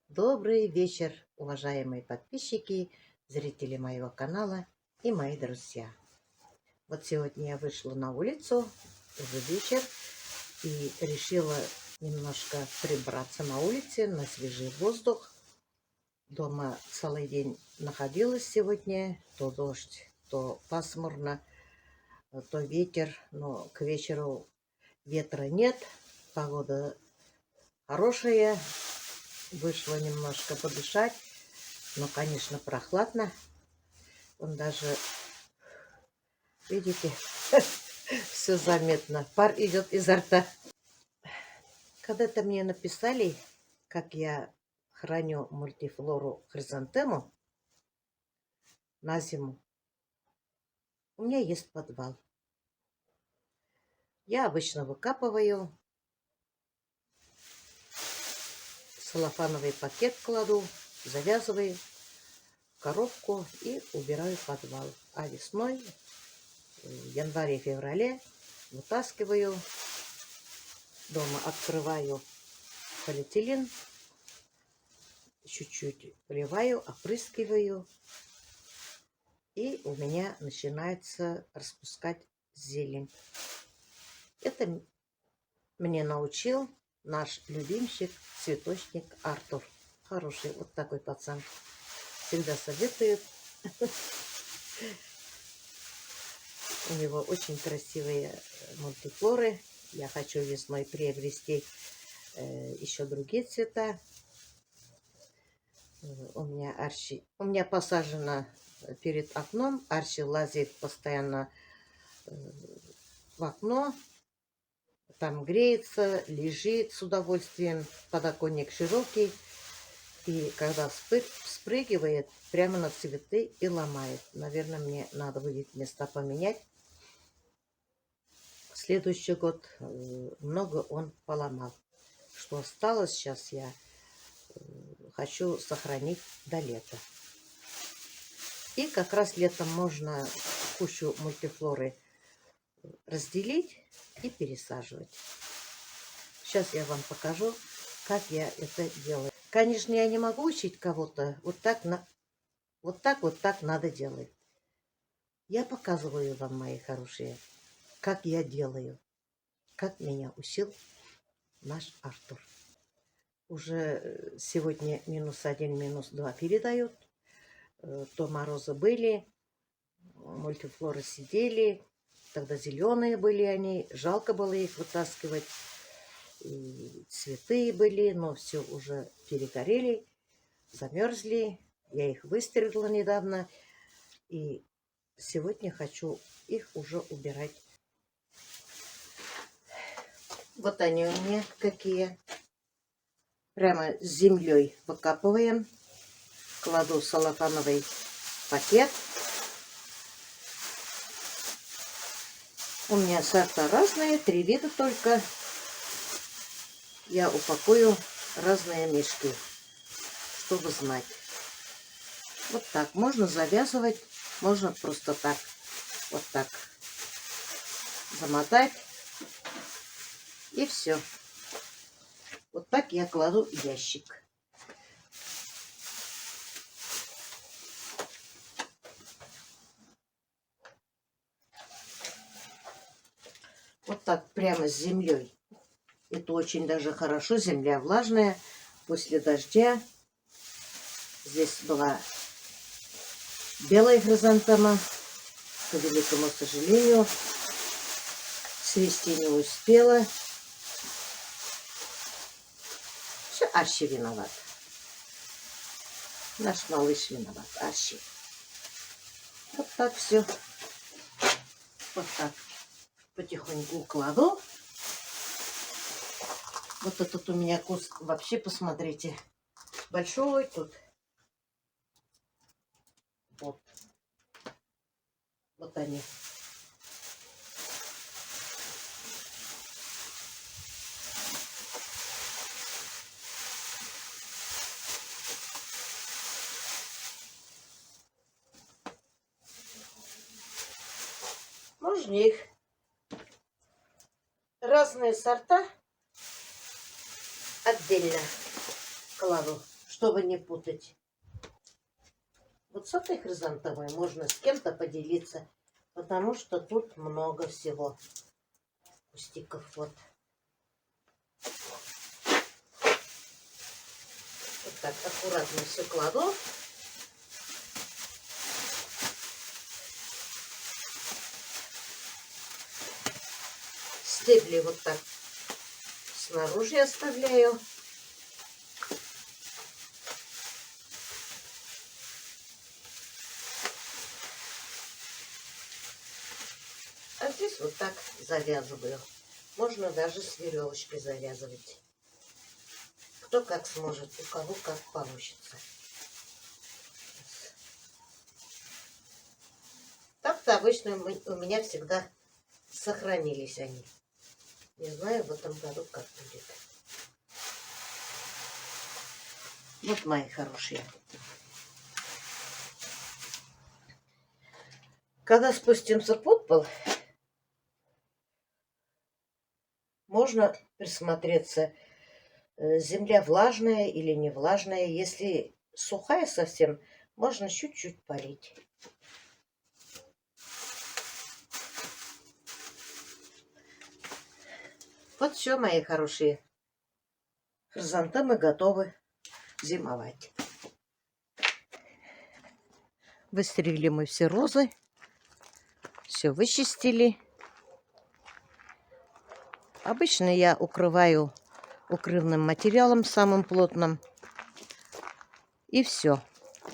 Добрый вечер, уважаемые подписчики, зрители моего канала и мои друзья. Вот сегодня я вышла на улицу, уже вечер, и решила немножко прибраться на улице, на свежий воздух. Дома целый день находилась сегодня, то дождь, то пасмурно, то ветер, но к вечеру ветра нет, погода хорошая, вышла немножко подышать. Но, конечно, прохладно. Он даже, видите, все заметно. Пар идет изо рта. Когда-то мне написали, как я храню мультифлору хризантему на зиму. У меня есть подвал. Я обычно выкапываю, целлофановый пакет кладу, завязываю в коробку и убираю в подвал. А весной, в январе-феврале вытаскиваю, дома открываю полиэтилен, чуть-чуть поливаю, опрыскиваю, и у меня начинается распускать зелень. Это мне научил наш любимчик, цветочник Артур. Хороший вот такой пацан. Всегда советует. У него очень красивые мультифлоры. Я хочу весной приобрести еще другие цвета. У меня посажено перед окном. Арчи лазит постоянно в окно. Там греется, лежит с удовольствием. Подоконник широкий. И когда спрыгивает прямо на цветы и ломает. Наверное, мне надо будет места поменять. В следующий год много он поломал. Что осталось, сейчас я хочу сохранить до лета. И как раз летом можно кучу мультифлоры разделить и пересаживать. Сейчас я вам покажу, как я это делаю. Конечно, я не могу учить кого-то. Вот так надо делать. Я показываю вам, мои хорошие, как я делаю. Как меня учил наш Артур. Уже сегодня -1, -2 передает. То морозы были, мультифлоры сидели. Тогда зеленые были они. Жалко было их вытаскивать. И цветы были, но все уже перегорели, замерзли. Я их выстрелила недавно. И сегодня хочу их уже убирать. Вот они у меня какие. Прямо с землей выкапываем. Кладу в целлофановый пакет. У меня сорта разные, 3 вида только. Я упакую разные мешки, чтобы знать. Вот так. Можно завязывать, можно просто так. Вот так. Замотать. И все. Вот так я кладу ящик. Вот так прямо с землей. Это очень даже хорошо. Земля влажная. После дождя. Здесь была белая хризантема. К великому сожалению, цвести не успела. Все Арчи виноват. Наш малыш виноват. Арчи. Вот так все. Вот так. Потихоньку кладу. Вот этот у меня куст вообще, посмотрите, большой тут. Вот. Вот они. Можно их разные сорта отдельно кладу, чтобы не путать. Вот с этой хризантемой можно с кем-то поделиться, потому что тут много всего кустиков. Вот. Вот так аккуратно все кладу. Стебли вот так снаружи оставляю. А здесь вот так завязываю. Можно даже с веревочкой завязывать. Кто как сможет, у кого как получится. Так-то обычно у меня всегда сохранились они. Не знаю в этом году как будет. Вот мои хорошие. Когда спустимся под пол, можно присмотреться, земля влажная или не влажная. Если сухая совсем, можно чуть-чуть полить. Вот все, мои хорошие. Хризантемы готовы зимовать. Выстрелили мы все розы. Все вычистили. Обычно я укрываю укрывным материалом самым плотным. И все.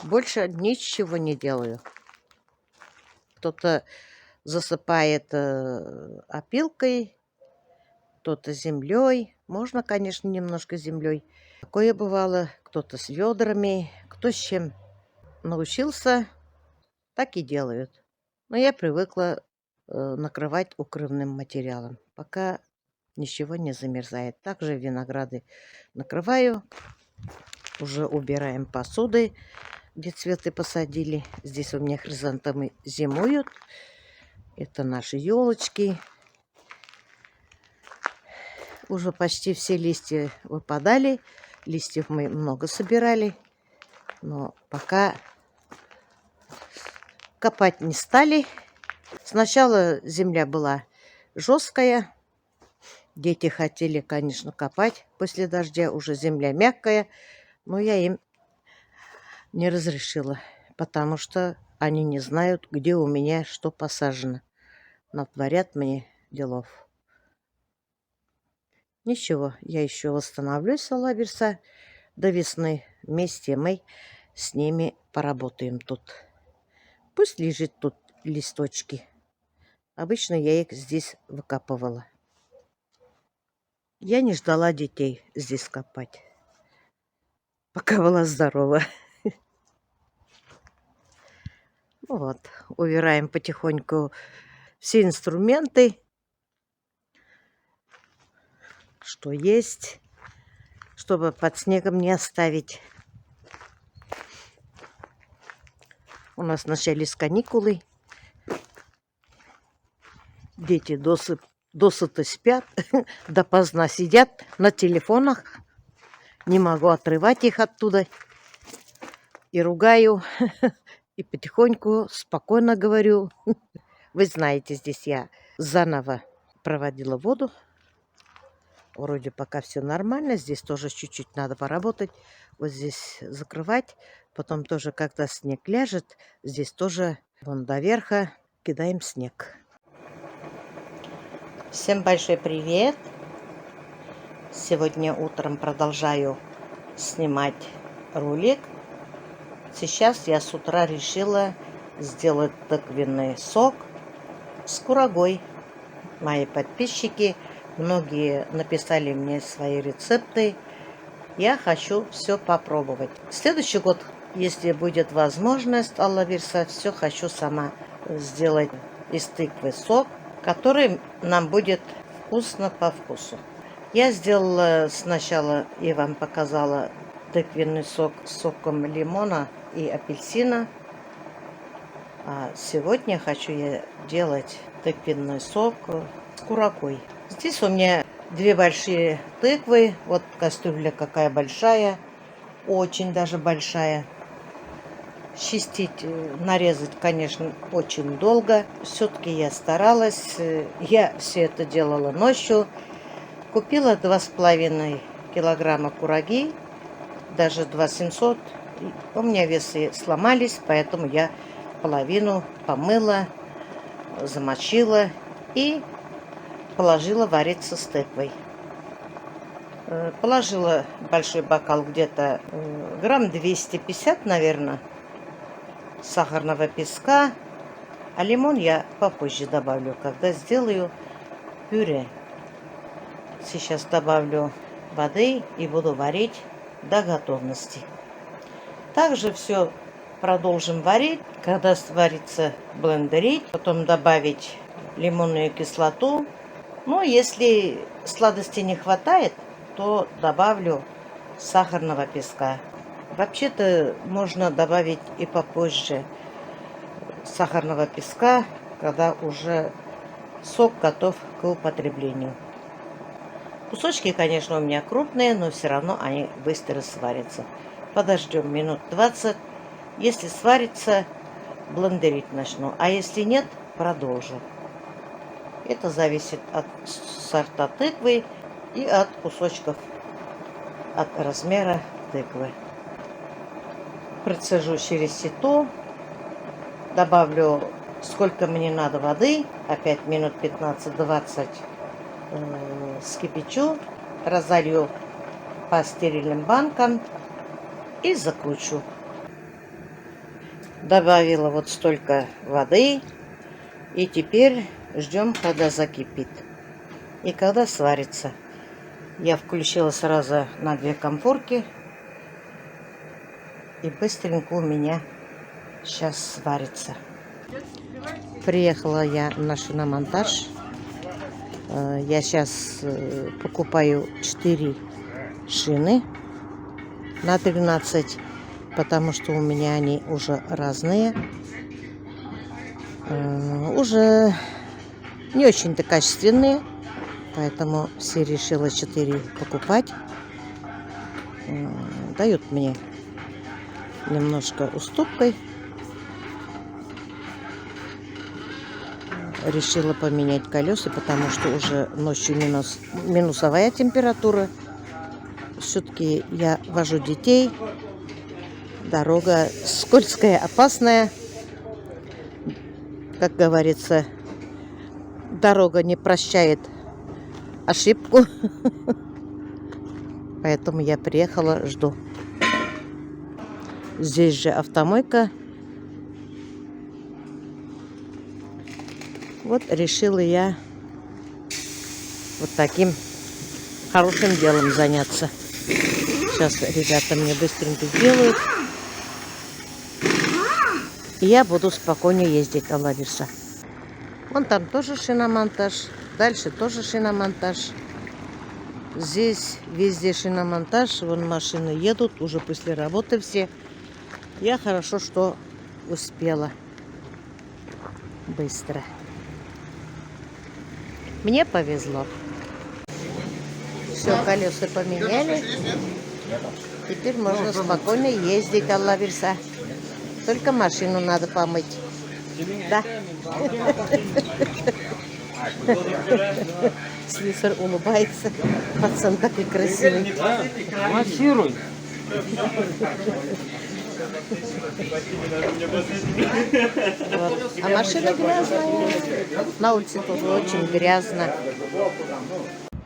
Больше ничего не делаю. Кто-то засыпает опилкой, кто-то землей. Можно, конечно, немножко землей. Такое бывало. Кто-то с ведрами, кто с чем научился, так и делают. Но я привыкла накрывать укрывным материалом, пока ничего не замерзает. Также винограды накрываю. Уже убираем посуды, где цветы посадили. Здесь у меня хризантемы зимуют. Это наши елочки. Уже почти все листья выпадали. Листьев мы много собирали. Но пока копать не стали. Сначала земля была жесткая. Дети хотели, конечно, копать. После дождя уже земля мягкая. Но я им не разрешила. Потому что они не знают, где у меня что посажено. Натворят мне делов. Ничего, я еще восстановлюсь, Алла Берса, до весны. Вместе мы с ними поработаем тут. Пусть лежит тут листочки. Обычно я их здесь выкапывала. Я не ждала детей здесь копать, пока была здорова. Ну вот, убираем потихоньку все инструменты, что есть, чтобы под снегом не оставить. У нас начались каникулы. Дети досыта спят, допоздна сидят на телефонах. Не могу отрывать их оттуда. И ругаю, и потихоньку спокойно говорю. Вы знаете, здесь я заново проводила воду. Вроде пока все нормально. Здесь тоже чуть-чуть надо поработать. Вот здесь закрывать. Потом тоже, когда снег ляжет, здесь тоже вон до верха кидаем снег. Всем большой привет! Сегодня утром продолжаю снимать ролик. Сейчас я с утра решила сделать тыквенный сок с курагой. Мои подписчики, многие написали мне свои рецепты. Я хочу все попробовать. Следующий год, если будет возможность, Алла Берса, все хочу сама сделать из тыквы сок, который нам будет вкусно по вкусу. Я сделала сначала и вам показала тыквенный сок с соком лимона и апельсина. А сегодня хочу я делать тыквенный сок с курагой. Здесь у меня 2 большие тыквы. Вот кастрюля какая большая. очень даже большая. Чистить, нарезать, конечно, очень долго. Все-таки я старалась. Я все это делала ночью. Купила 2,5 килограмма кураги, даже 2 700. У меня весы сломались, поэтому я половину помыла, замочила и положила вариться с тыквой. Положила большой бокал, где-то грамм 250, наверное, сахарного песка, а лимон я попозже добавлю, когда сделаю пюре. Сейчас добавлю воды и буду варить до готовности. Также все продолжим варить. Когда сварится, блендерить, потом добавить лимонную кислоту. Но если сладости не хватает, то добавлю сахарного песка. Вообще-то можно добавить и попозже сахарного песка, когда уже сок готов к употреблению. Кусочки, конечно, у меня крупные, но все равно они быстро сварятся. Подождем минут 20. Если сварится, блендерить начну. А если нет, продолжу. Это зависит от сорта тыквы и от кусочков, от размера тыквы. Процежу через сито. Добавлю, сколько мне надо воды. Опять минут 15-20 скипячу. Разолью по стерильным банкам и закручу. Добавила вот столько воды. И теперь ждем, когда закипит. И когда сварится. Я включила сразу на 2 конфорки. И быстренько у меня сейчас сварится. Приехала я на шиномонтаж. Я сейчас покупаю 4 шины на 13, потому что у меня они уже разные. Уже не очень-то качественные, поэтому все решила 4 покупать. Дают мне немножко уступкой. Решила поменять колеса, потому что уже ночью минусовая температура. Все-таки я вожу детей. Дорога скользкая, опасная. Как говорится, дорога не прощает ошибку. Поэтому я приехала, жду. Здесь же автомойка. Вот решила я вот таким хорошим делом заняться. Сейчас ребята мне быстренько сделают. И я буду спокойно ездить до Лариса. Вон там тоже шиномонтаж. Дальше тоже шиномонтаж. Здесь везде шиномонтаж. Вон машины едут уже после работы все. Я хорошо, что успела быстро. Мне повезло. Все, колеса поменяли. Теперь можно спокойно ездить до Лариса. Только машину надо помыть. Да. Слесарь улыбается. Пацан такой красивый. Массируй. Вот. А машина грязная. На улице тоже очень грязно.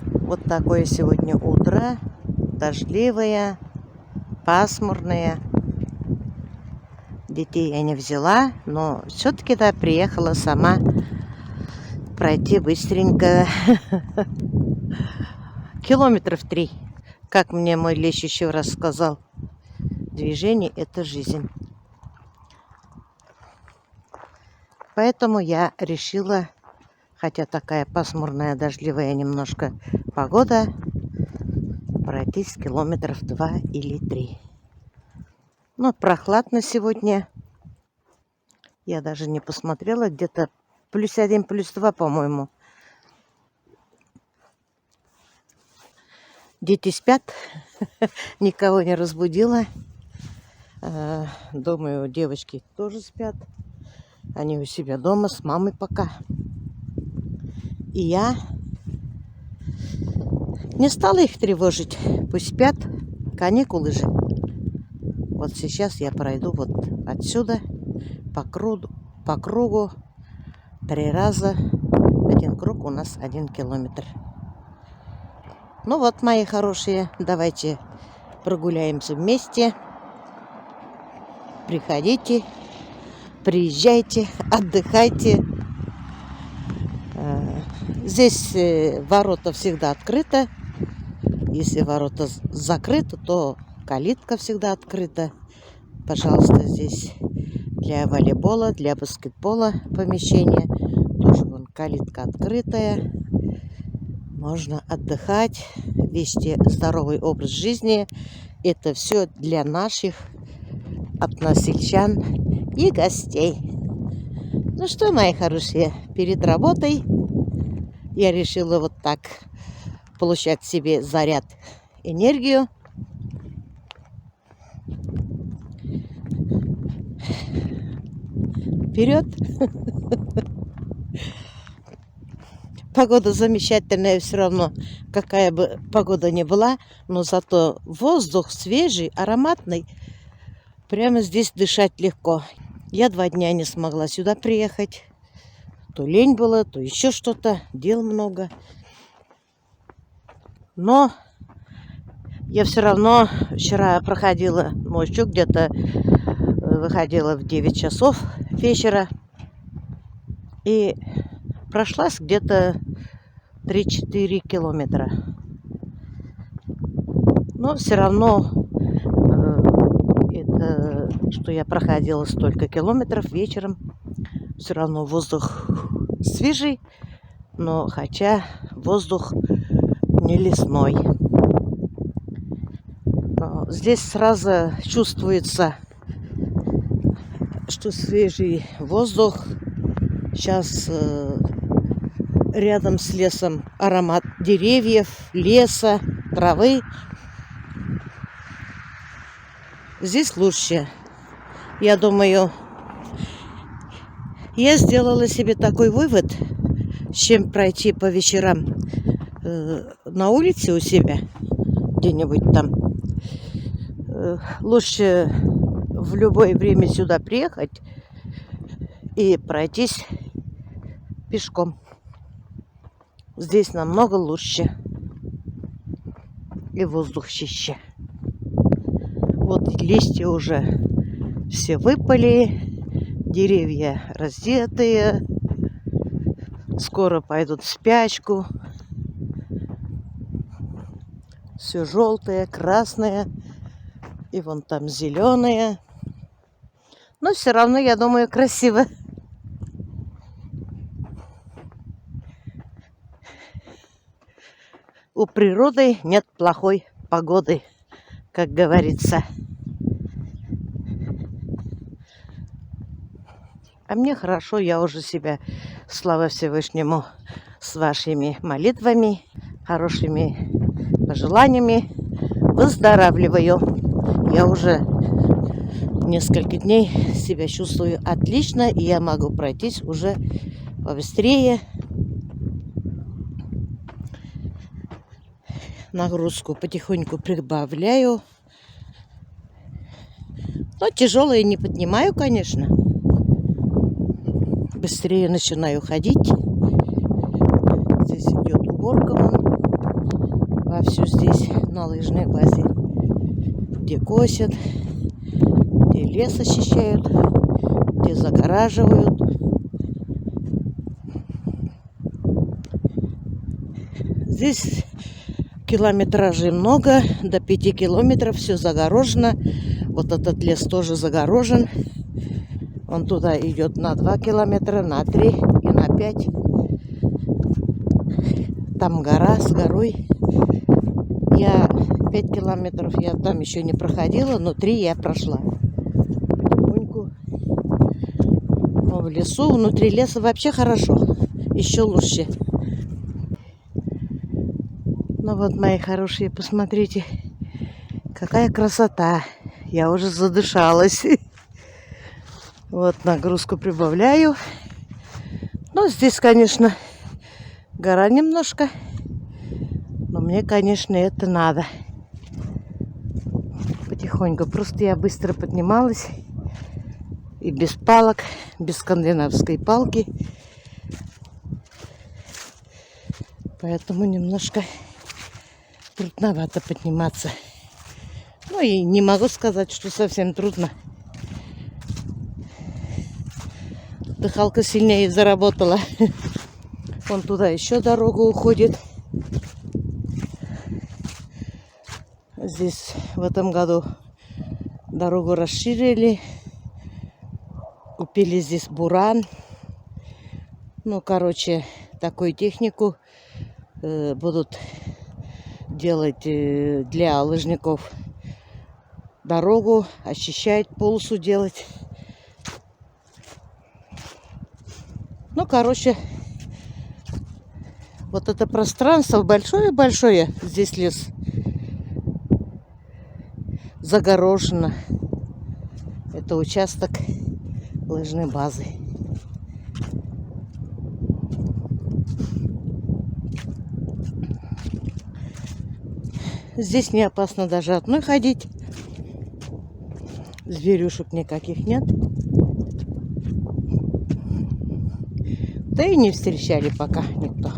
Вот такое сегодня утро. Дождливое, пасмурное. Детей я не взяла, но все-таки да, приехала сама пройти быстренько. Километров 3. Как мне мой лещ еще раз сказал. Движение – это жизнь. Поэтому я решила, хотя такая пасмурная, дождливая немножко погода, пройтись километров 2 или 3. Ну, прохладно сегодня. Я даже не посмотрела, где-то +1, +2, по-моему. Дети спят, никого не разбудила. Думаю, девочки тоже спят. Они у себя дома с мамой пока. И я не стала их тревожить. Пусть спят, каникулы же. Вот сейчас я пройду вот отсюда по кругу 3 раза. Один круг у нас 1 километр. Ну вот, мои хорошие, давайте прогуляемся вместе. Приходите, приезжайте, отдыхайте. Здесь ворота всегда открыты. Если ворота закрыты, то калитка всегда открыта. Пожалуйста, здесь для волейбола, для баскетбола помещение. Тоже вон калитка открытая. Можно отдыхать, вести здоровый образ жизни. Это все для наших односельчан и гостей. Ну что, мои хорошие, перед работой я решила вот так получать себе заряд, энергию. Вперед! Погода замечательная все равно, какая бы погода ни была, но зато воздух свежий, ароматный. Прямо здесь дышать легко. Я 2 дня не смогла сюда приехать. То лень было, то еще что-то, дел много. Но я все равно вчера проходила ночью, где-то выходила в 9 часов вечера. И прошлась где-то 3-4 километра. Но все равно, это, что я проходила столько километров вечером, все равно воздух свежий, но хотя воздух не лесной. Но здесь сразу чувствуется, что свежий воздух. Сейчас рядом с лесом аромат деревьев, леса, травы. Здесь лучше. Я думаю, я сделала себе такой вывод, чем пройти по вечерам на улице у себя, где-нибудь там. Лучше в любое время сюда приехать и пройтись пешком. Здесь намного лучше. И воздух чище. Вот листья уже все выпали. Деревья раздетые. Скоро пойдут в спячку. Все желтое, красное. И вон там зеленое. Но все равно, я думаю, красиво. У природы нет плохой погоды, как говорится. А мне хорошо, я уже себя, слава Всевышнему, с вашими молитвами, хорошими пожеланиями выздоравливаю. Я уже несколько дней себя чувствую отлично, и я могу пройтись уже побыстрее. Нагрузку потихоньку прибавляю. Но тяжелые не поднимаю, конечно. Быстрее начинаю ходить. Здесь идет уборка вовсю здесь на лыжной базе. Где косят, где лес очищают, где загораживают. Здесь километражей много, до 5 километров все загорожено. Вот этот лес тоже загорожен. Он туда идет на 2 километра, на 3 и на 5. Там гора с горой. Я 5 километров я там еще не проходила, но 3 я прошла. Потихоньку. Но в лесу, внутри леса вообще хорошо. Еще лучше. Ну вот, мои хорошие, посмотрите, какая красота. Я уже задышалась. Вот нагрузку прибавляю. Ну, здесь, конечно, гора немножко. Но мне, конечно, это надо. Потихоньку. Просто я быстро поднималась. И без палок, без скандинавской палки. Поэтому немножко трудновато подниматься. Ну и не могу сказать, что совсем трудно. Дыхалка сильнее заработала. Вон туда еще дорога уходит. Здесь в этом году дорогу расширили. Купили здесь буран. Ну, короче, такую технику будут делать для лыжников. Дорогу очищать, полосу делать. Ну, короче, вот это пространство большое-большое. Здесь лес загорожено. Это участок лыжной базы. Здесь не опасно даже одной ходить. Зверюшек никаких нет. Да и не встречали пока никто.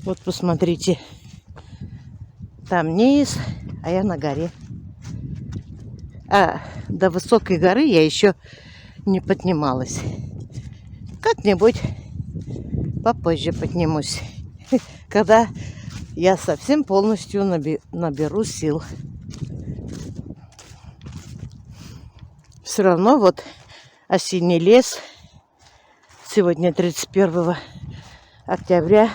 Вот посмотрите. Там низ, а я на горе. А до высокой горы я еще не поднималась. Как-нибудь попозже поднимусь. Когда я совсем полностью наберу сил. Все равно вот осенний лес. Сегодня 31 октября.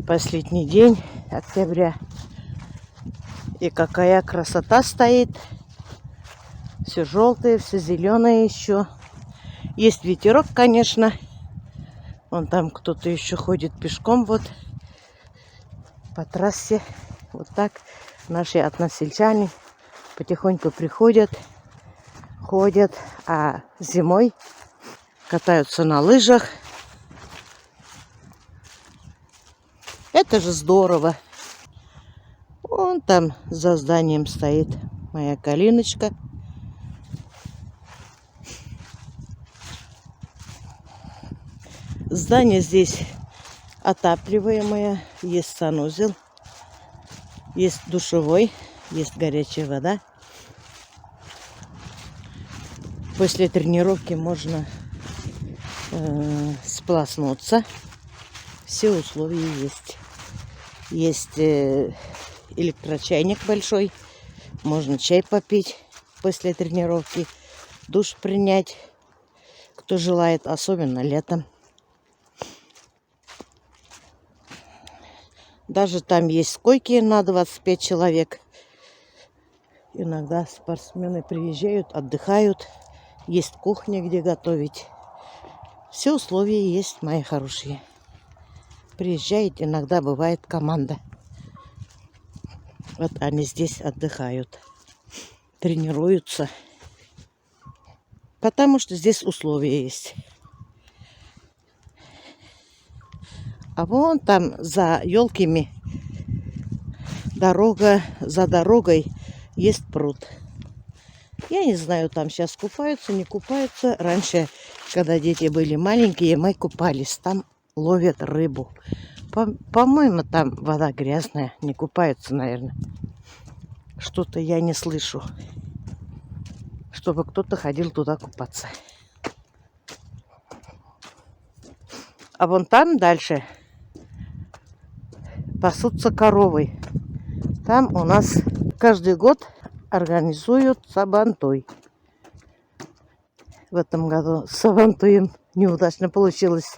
Последний день октября. И какая красота стоит. Все желтое, все зеленое еще. Есть ветерок, конечно. Вон там кто-то еще ходит пешком вот по трассе. Вот так наши односельчане потихоньку приходят, ходят, а зимой катаются на лыжах. Это же здорово. Вон там за зданием стоит моя калиночка. Здание здесь отапливаемое. Есть санузел, есть душевой, есть горячая вода. После тренировки можно сполоснуться. Все условия есть. Есть электрочайник большой. Можно чай попить после тренировки. Душ принять, кто желает, особенно летом. Даже там есть койки на 25 человек. Иногда спортсмены приезжают, отдыхают. Есть кухня, где готовить. Все условия есть, мои хорошие. Приезжает, иногда бывает команда. Вот они здесь отдыхают. Тренируются. Потому что здесь условия есть. А вон там за елками дорога, за дорогой есть пруд. Я не знаю, там сейчас купаются, не купаются. Раньше, когда дети были маленькие, мы купались. Там ловят рыбу. По-моему, там вода грязная. Не купаются, наверное. Что-то я не слышу, чтобы кто-то ходил туда купаться. А вон там дальше пасутся коровы. Там у нас каждый год организуют сабантуй. В этом году с сабантуем неудачно получилось.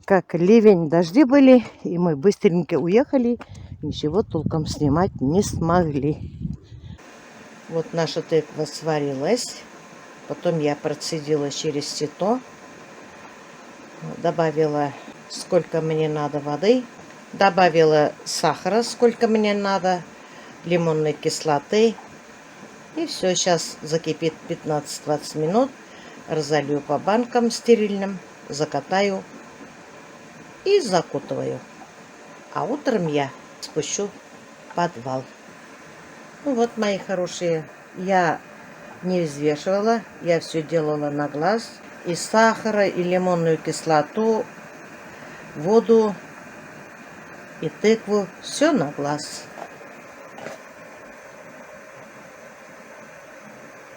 Как ливень, дожди были, и мы быстренько уехали. Ничего толком снимать не смогли. Вот наша тыква сварилась. Потом я процедила через сито. Добавила сколько мне надо воды. Добавила сахара сколько мне надо. Лимонной кислоты. И все, сейчас закипит 15-20 минут. Разолью по банкам стерильным. Закатаю и закутываю. А утром я спущу в подвал. Ну вот, мои хорошие, я не взвешивала, я все делала на глаз. И сахара, и лимонную кислоту, воду, и тыкву, все на глаз.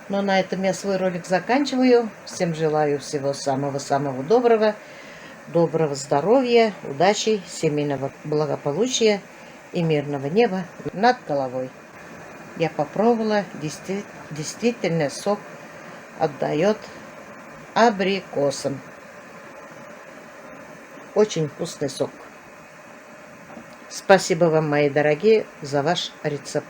Ну, на этом я свой ролик заканчиваю. Всем желаю всего самого-самого доброго. Доброго здоровья, удачи, семейного благополучия и мирного неба над головой. Я попробовала, действительно сок отдает абрикосам. Очень вкусный сок. Спасибо вам, мои дорогие, за ваш рецепт.